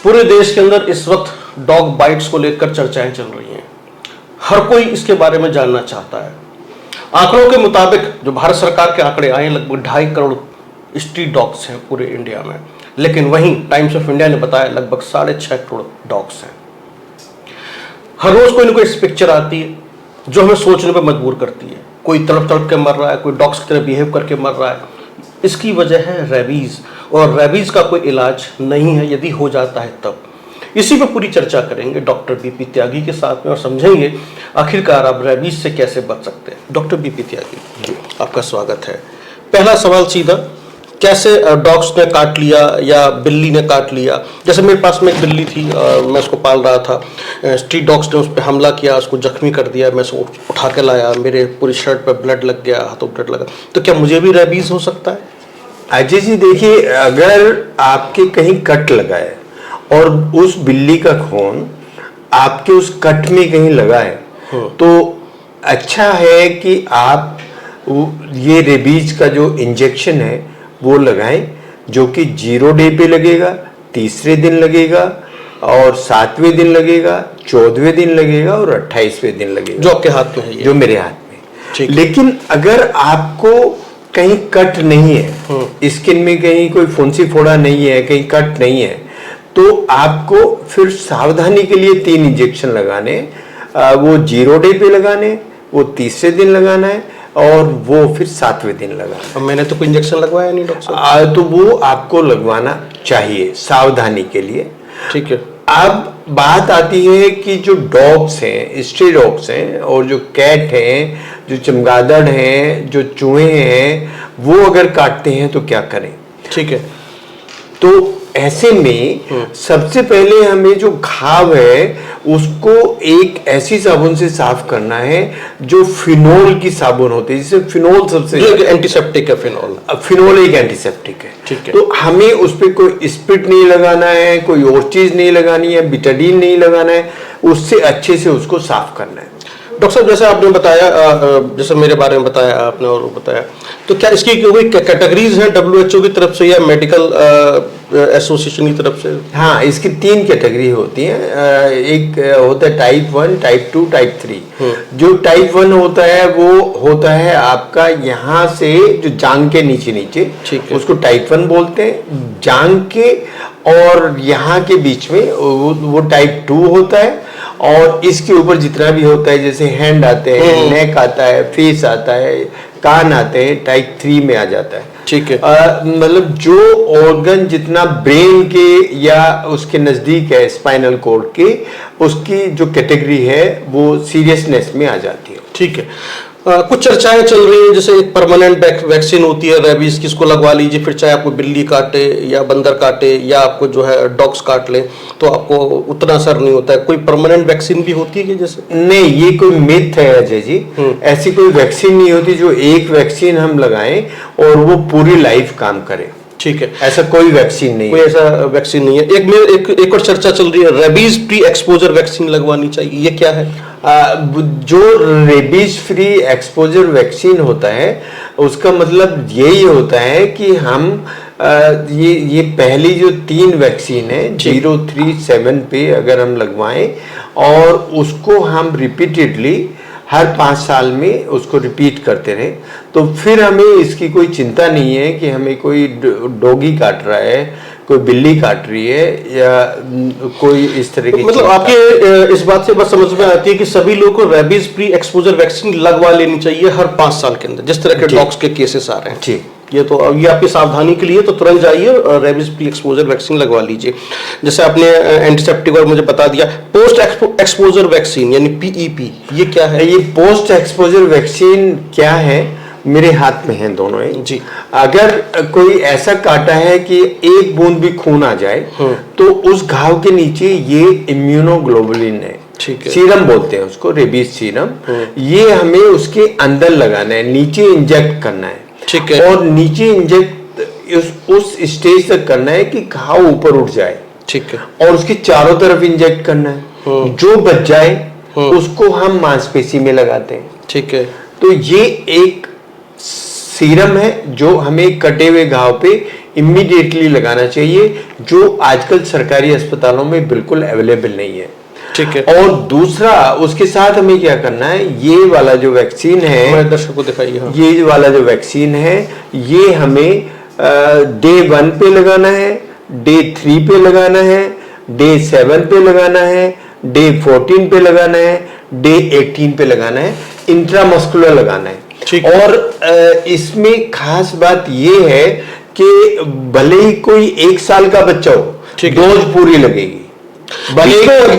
पूरे देश के अंदर इस वक्त डॉग बाइट्स को लेकर चर्चाएं चल रही हैं। हर कोई इसके बारे में जानना चाहता है। आंकड़ों के मुताबिक जो भारत सरकार के आंकड़े आए, लगभग 2.5 करोड़ स्ट्रीट डॉग्स हैं पूरे इंडिया में, लेकिन वहीं टाइम्स ऑफ इंडिया ने बताया लगभग 6.5 करोड़ डॉग्स हैं। हर रोज कोई ना कोई पिक्चर आती है जो हमें सोचने पर मजबूर करती है। कोई तड़प तड़प के मर रहा है, कोई डॉग्स की तरह बिहेव करके मर रहा है। इसकी वजह है रेबीज, और रेबीज का कोई इलाज नहीं है, यदि हो जाता है तब। इसी पर पूरी चर्चा करेंगे डॉक्टर बीपी त्यागी के साथ में और समझेंगे आखिरकार आप रेबीज से कैसे बच सकते हैं। डॉक्टर बीपी त्यागी, आपका स्वागत है। पहला सवाल सीधा, कैसे डॉग्स ने काट लिया या बिल्ली ने काट लिया? जैसे मेरे पास में एक बिल्ली थी, मैं उसको पाल रहा था, स्ट्रीट डॉग्स ने उस पर हमला किया, उसको जख्मी कर दिया, मैं उसको उठा के लाया, मेरे पूरी शर्ट पर ब्लड लग गया, हाथों ब्लड लगा, तो क्या मुझे भी रेबीज हो सकता है? अजय जी देखिए, अगर आपके कहीं कट लगा है और उस बिल्ली का खून आपके उस कट में कहीं लगा है, तो अच्छा है कि आप ये रेबीज का जो इंजेक्शन है वो लगाएं, जो कि 0 डे पे लगेगा, 3रे दिन लगेगा और 7वें दिन लगेगा, 14वें दिन लगेगा और 28वें दिन लगेगा। जो आपके हाथ में है, जो मेरे हाथ में। लेकिन अगर आपको कहीं कट नहीं है, स्किन में कहीं कोई फुंसी फोड़ा नहीं है, कहीं कट नहीं है, तो आपको फिर सावधानी के लिए 3 इंजेक्शन लगाने, वो 0 डे पे लगाने, वो 3रे दिन लगाना है और वो फिर 7वें दिन लगाना है। मैंने तो कोई इंजेक्शन लगवाया नहीं डॉक्टर साहब। तो वो आपको लगवाना चाहिए सावधानी के लिए। ठीक है। अब बात आती है कि जो डॉग्स हैं, स्ट्रे डॉग्स हैं, और जो कैट हैं, जो चमगादड़ हैं, जो चूहे हैं, वो अगर काटते हैं तो क्या करें? ठीक है। तो ऐसे में सबसे पहले हमें जो घाव है उसको एक ऐसी साबुन से साफ करना है जो फिनोल की साबुन होती है, जिससे फिनोल सबसे एंटीसेप्टिक है। फिनोल एक एंटीसेप्टिक है। ठीक है। तो हमें उस पर कोई स्प्रिट नहीं लगाना है, कोई और चीज नहीं लगानी है, बिटाडीन नहीं लगाना है, उससे अच्छे से उसको साफ करना है। डॉक्टर साहब, जैसे आपने बताया, जैसे मेरे बारे में बताया आपने और बताया, तो क्या इसकी कोई कैटेगरीज हैं WHO की तरफ से या मेडिकल एसोसिएशन की तरफ से? हाँ, इसकी 3 कैटेगरी होती हैं। एक होता है टाइप 1, टाइप 2, टाइप 3। जो टाइप 1 होता है वो होता है आपका यहाँ से जो जांग के नीचे, उसको टाइप 1 बोलते हैं। जांग के और यहाँ के बीच में वो टाइप 2 होता है, और इसके ऊपर जितना भी होता है, जैसे हैंड आते हैं, नेक आता है, फेस आता है, कान आते हैं, टाइप 3 में आ जाता है। ठीक है। मतलब जो ऑर्गन जितना ब्रेन के या उसके नजदीक है, स्पाइनल कॉर्ड के, उसकी जो कैटेगरी है वो सीरियसनेस में आ जाती है। ठीक है। कुछ चर्चाएं चल रही हैं, जैसे एक परमानेंट वैक्सीन होती है रेबीज की, इसको लगवा लीजिए, फिर चाहे आपको बिल्ली काटे या बंदर काटे या आपको जो है डॉग्स काट ले तो आपको उतना असर नहीं होता है। कोई परमानेंट वैक्सीन भी होती है कि जैसे? नहीं, ये कोई मिथ है अजय जी। ऐसी कोई वैक्सीन नहीं होती जो एक वैक्सीन हम लगाएं और वो पूरी लाइफ काम करे। ठीक है। ऐसा कोई वैक्सीन नहीं, कोई ऐसा वैक्सीन नहीं है। एक और चर्चा चल रही है, रेबीज प्री एक्सपोजर वैक्सीन लगवानी चाहिए, ये क्या है? जो रेबीज फ्री एक्सपोजर वैक्सीन होता है उसका मतलब यही होता है कि हम ये पहली जो 3 वैक्सीन है 0, 3, 7 पे अगर हम लगवाएं और उसको हम रिपीटेडली हर 5 साल में उसको रिपीट करते रहे, तो फिर हमें इसकी कोई चिंता नहीं है कि हमें कोई डॉगी काट रहा है, कोई बिल्ली काट रही है या कोई इस तरह की। मतलब आपके इस बात से बस समझ में आती है कि सभी लोगों को रेबीज प्री एक्सपोजर वैक्सीन लगवा लेनी चाहिए हर 5 साल के अंदर, जिस तरह के डॉग्स के केसेस आ रहे हैं। ठीक, ये तो ये आपकी सावधानी के लिए, तो तुरंत जाइए और रेबीज प्री एक्सपोजर वैक्सीन लगवा लीजिए। जैसे आपने एंटीसेप्टिक और मुझे बता दिया, पोस्ट एक्सपोजर वैक्सीन यानी PEP, ये क्या है? ये पोस्ट एक्सपोजर वैक्सीन क्या है, मेरे हाथ में हैं दोनों ही जी। अगर कोई ऐसा काटा है कि एक बूंद भी खून आ जाए तो उस घाव के नीचे ये इम्यूनोग्लोबुलिन है, सीरम बोलते हैं उसको, रेबीज सीरम, ये हमें उसके अंदर लगाना है, नीचे इंजेक्ट करना है। ठीक है। और नीचे इंजेक्ट उस स्टेज तक करना है कि घाव ऊपर उठ जाए। ठीक है। और उसके चारों तरफ इंजेक्ट करना है, जो बच जाए उसको हम मांसपेशी में लगाते हैं। ठीक है। तो ये एक सीरम है जो हमें कटे हुए घाव पे इमीडिएटली लगाना चाहिए, जो आजकल सरकारी अस्पतालों में बिल्कुल अवेलेबल नहीं है। ठीक है। और दूसरा उसके साथ हमें क्या करना है, ये वाला जो वैक्सीन है, हमारे दर्शकों को दिखाइए। हाँ। ये वाला जो वैक्सीन है ये हमें डे 1 पे लगाना है, डे 3 पे लगाना है, डे 7 पे लगाना है, डे 14 पे लगाना है, डे 18 पे लगाना है, इंट्रामस्कुलर लगाना है। और इसमें खास बात ये है कि भले ही कोई 1 साल का बच्चा हो, डोज पूरी लगेगी,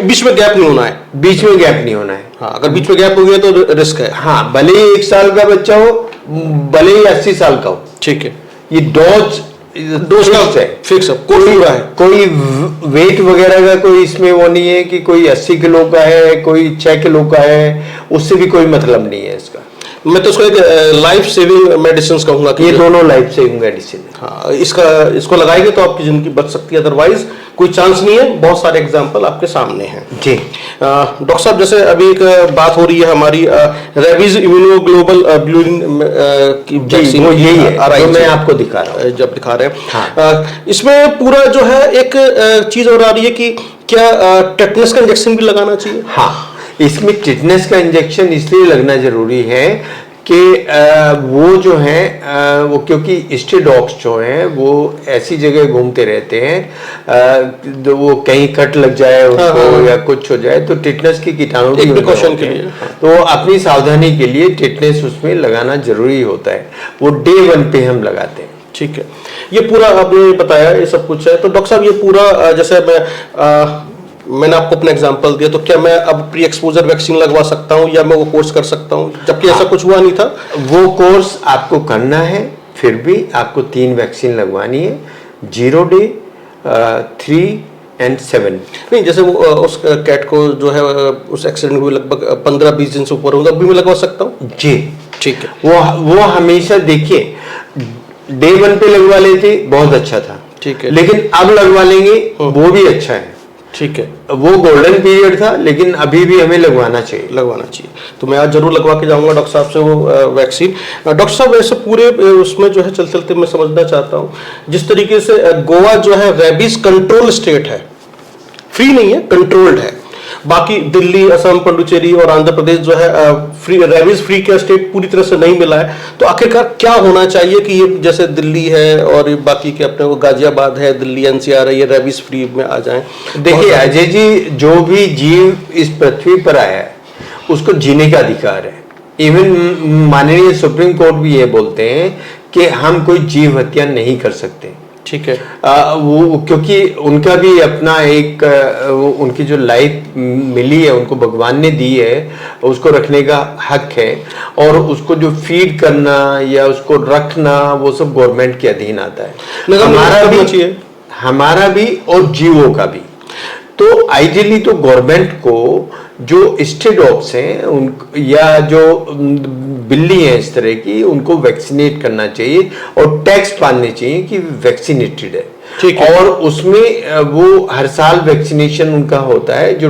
बीच में गैप नहीं होना है, बीच में गैप नहीं होना है। हाँ, अगर बीच में गैप हो गया तो रिस्क है। हाँ, भले ही 1 साल का बच्चा हो, भले ही 80 साल का हो, ठीक है, ये डोज का है, फिक्स है, कोई वेट वगैरह का कोई इसमें वो नहीं है कि कोई 80 किलो का है, कोई 6 किलो का है, उससे भी कोई मतलब नहीं है इसका। मैं तो इसको एक लाइफ सेविंग मेडिसिन कहूंगा कि ये दोनों लाइफ सेविंग मेडिसिन है। हाँ, इसको लगाएंगे तो आपकी जिंदगी बच सकती है, अदरवाइज कोई चांस नहीं है। बहुत सारे एग्जांपल आपके सामने हैं जी। डॉक्टर साहब, जैसे अभी एक बात हो रही है हमारी रेबीज इम्यूनोग्लोबल की वैक्सीन, वो यही है जो मैं आपको दिखा रहा हूँ, जब दिखा रहे हैं। हाँ। इसमें पूरा जो है एक चीज और आ रही है कि क्या टेटनस का इंजेक्शन भी लगाना चाहिए? हाँ, इसमें टिटनेस का इंजेक्शन इसलिए लगना जरूरी है कि वो जो है वो, क्योंकि स्टेडॉग्स जो हैं वो ऐसी जगह घूमते रहते हैं, तो वो कहीं कट लग जाए उनको या कुछ हो जाए तो टिटनेस की कीटाणु भी प्रिकॉशन के लिए, तो अपनी सावधानी के लिए टिटनेस उसमें लगाना जरूरी होता है। वो डे 1 पे हम लगाते हैं। ठीक है, ये पूरा आपने बताया, ये सब कुछ है। तो डॉक्टर साहब, ये पूरा जैसे मैंने आपको अपना एग्जांपल दिया, तो क्या मैं अब प्री एक्सपोजर वैक्सीन लगवा सकता हूँ या मैं वो कोर्स कर सकता हूँ, जबकि ऐसा कुछ हुआ नहीं था? वो कोर्स आपको करना है, फिर भी आपको 3 वैक्सीन लगवानी है, 0 डे, 3 एंड 7। नहीं, जैसे वो उस कैट को जो है उस एक्सीडेंट हुए लगभग 15-20 दिन से ऊपर हो, अभी मैं लगवा सकता हूँ? जी, ठीक है। वो हमेशा देखिए, डे 1 पे लगवा लेते बहुत अच्छा था, ठीक है, लेकिन अब लगवा लेंगे वो भी अच्छा है। ठीक है, वो गोल्डन पीरियड था, लेकिन अभी भी हमें लगवाना चाहिए। तो मैं आज जरूर लगवा के जाऊंगा डॉक्टर साहब से वो वैक्सीन। डॉक्टर साहब, ऐसे पूरे उसमें जो है चलते चलते मैं समझना चाहता हूँ, जिस तरीके से गोवा जो है रेबीज कंट्रोल स्टेट है, फ्री नहीं है, कंट्रोल्ड है। बाकी दिल्ली, असम, पुडुचेरी और आंध्र प्रदेश जो है फ्री, रेबीज फ्री का स्टेट पूरी तरह से नहीं मिला है। तो आखिरकार क्या होना चाहिए कि ये जैसे दिल्ली है और ये बाकी के अपने वो गाजियाबाद है, दिल्ली एनसीआर है, ये रेबीज फ्री में आ जाएं? देखिए अजय जी, जो भी जीव इस पृथ्वी पर आया है उसको जीने का अधिकार है। इवन माननीय सुप्रीम कोर्ट भी ये बोलते हैं कि हम कोई जीव हत्या नहीं कर सकते। ठीक है, वो क्योंकि उनका भी अपना एक उनकी जो लाइफ मिली है, उनको भगवान ने दी है, उसको रखने का हक है, और उसको जो फीड करना या उसको रखना वो सब गवर्नमेंट के अधीन आता है, हमारा भी और जीवों का भी। तो आइडियली तो गवर्नमेंट को जो स्टे डॉग्स हैं उन या जो बिल्ली हैं इस तरह की, उनको वैक्सीनेट करना चाहिए और टैक्स पालने चाहिए कि वैक्सीनेटेड है। और उसमें वो हर साल वैक्सीनेशन उनका होता है। जो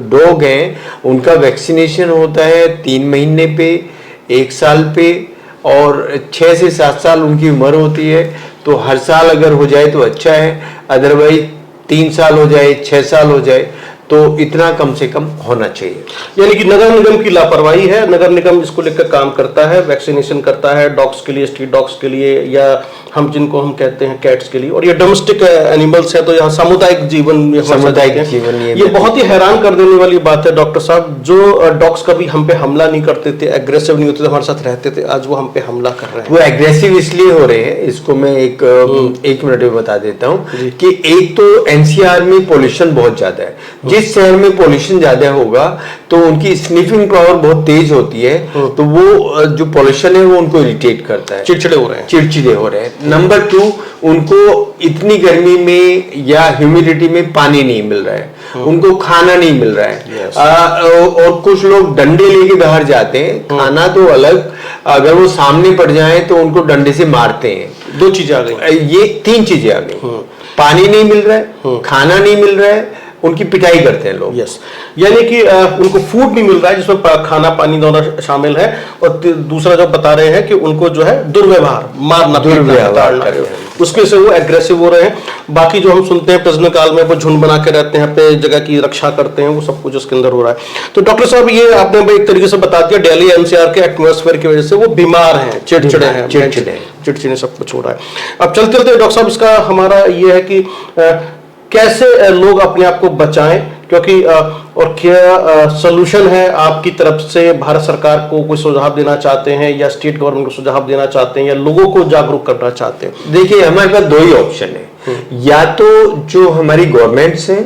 डॉग हैं उनका वैक्सीनेशन होता है 3 महीने पे, 1 साल पे, और 6 से 7 साल उनकी उम्र होती है। तो हर साल अगर हो जाए तो अच्छा है, अदरवाइज 3 साल हो जाए, 6 साल हो जाए, तो इतना कम से कम होना चाहिए। यानी कि नगर निगम की लापरवाही है। नगर निगम इसको लेकर काम करता है, वैक्सीनेशन करता है डॉग्स के लिए, स्ट्रीट डॉग्स के लिए, या हम जिनको हम कहते हैं कैट्स के लिए। और ये डोमेस्टिक एनिमल्स है, तो यहाँ सामुदायिक जीवन ये बहुत ही हैरान कर देने वाली बात है डॉक्टर साहब। जो डॉग्स कभी हम पे हमला नहीं करते थे, एग्रेसिव नहीं होते थे, हमारे साथ रहते थे, आज वो हम पे हमला कर रहे हैं। वो एग्रेसिव इसलिए हो रहे हैं, इसको मैं एक मिनट में बता देता हूँ कि एक तो एनसीआर में पोल्यूशन बहुत ज्यादा है। जिस शहर में पोल्यूशन ज्यादा होगा तो उनकी स्निफिंग पावर बहुत तेज होती है, तो वो जो पोल्यूशन है वो उनको इरिटेट करता है, चिड़चिड़े हो रहे हैं। नंबर 2, उनको इतनी गर्मी में या ह्यूमिडिटी में पानी नहीं मिल रहा है, उनको खाना नहीं मिल रहा है। और कुछ लोग डंडे लेके बाहर जाते हैं, खाना तो अलग, अगर वो सामने पड़ जाए तो उनको डंडे से मारते हैं। 2 चीजें आ गई, ये 3 चीजें आ गई। पानी नहीं मिल रहा है, खाना नहीं मिल रहा है, उनकी पिटाई करते हैं लोग। यस, यानी कि उनको फूड नहीं मिल रहा है जिसमें खाना पानी दोनों शामिल है, और दूसरा जो बता रहे हैं कि उनको जो है दुर्व्यवहार, मारना, दुर्व्यवहार उसमें से वो एग्रेसिव हो रहे हैं। बाकी जो हम सुनते हैं प्रजनन काल में वो झुंड बना के रहते हैं, अपने जगह की रक्षा करते हैं, वो सब कुछ उसके अंदर हो रहा है। तो डॉक्टर साहब, ये आपने एक तरीके से बता दिया, दिल्ली एनसीआर के एटमॉस्फेयर की वजह से वो बीमार हैं, चिड़चिड़े हैं, चिड़चिड़े सब कुछ हो रहा है। अब चलते चलते डॉक्टर साहब, इसका हमारा ये है कि कैसे लोग अपने आप को बचाएं, क्योंकि और क्या सोल्यूशन है आपकी तरफ से? भारत सरकार को कोई सुझाव देना चाहते हैं, या स्टेट गवर्नमेंट को सुझाव देना चाहते हैं, या लोगों को जागरूक करना चाहते हैं? देखिए, हमारे पास दो ही ऑप्शन है। या तो जो हमारी गवर्नमेंट्स हैं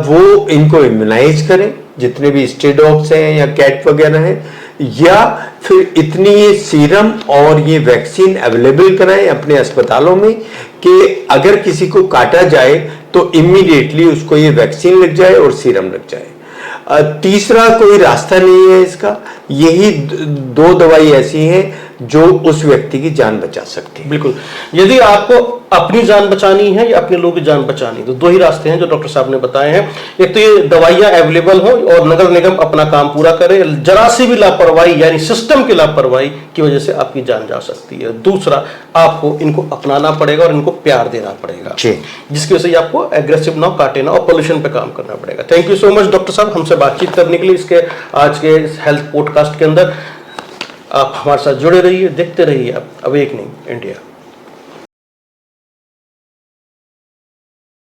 वो इनको इम्यूनाइज करें, जितने भी स्टे डॉग्स हैं या कैट वगैरह हैं, या फिर इतनी ये सीरम और ये वैक्सीन अवेलेबल कराएं अपने अस्पतालों में कि अगर किसी को काटा जाए तो इमीडिएटली उसको ये वैक्सीन लग जाए और सीरम लग जाए। तीसरा कोई रास्ता नहीं है इसका। यही दो दवाई ऐसी हैं जो उस व्यक्ति की जान बचा सकती है। बिल्कुल, यदि आपको अपनी जान बचानी है या अपने लोगों की जान बचानी, तो दो ही रास्ते हैं जो डॉक्टर साहब ने बताए हैं। एक तो ये दवाइयां अवेलेबल हो और नगर निगम अपना काम पूरा करे, जरा सी भी लापरवाही यानी सिस्टम की लापरवाही की वजह से आपकी जान जा सकती है। दूसरा, आपको इनको अपनाना पड़ेगा और इनको प्यार देना पड़ेगा, जिसकी वजह से आपको एग्रेसिव ना, काटे ना, और पोल्यूशन पे काम करना पड़ेगा। Thank you so much doctor साहब, हमसे बातचीत करने के लिए इसके आज के हेल्थ पॉडकास्ट के अंदर। आप हमारे साथ जुड़े रहिए, देखते रहिए आप अवेकनिंग इंडिया।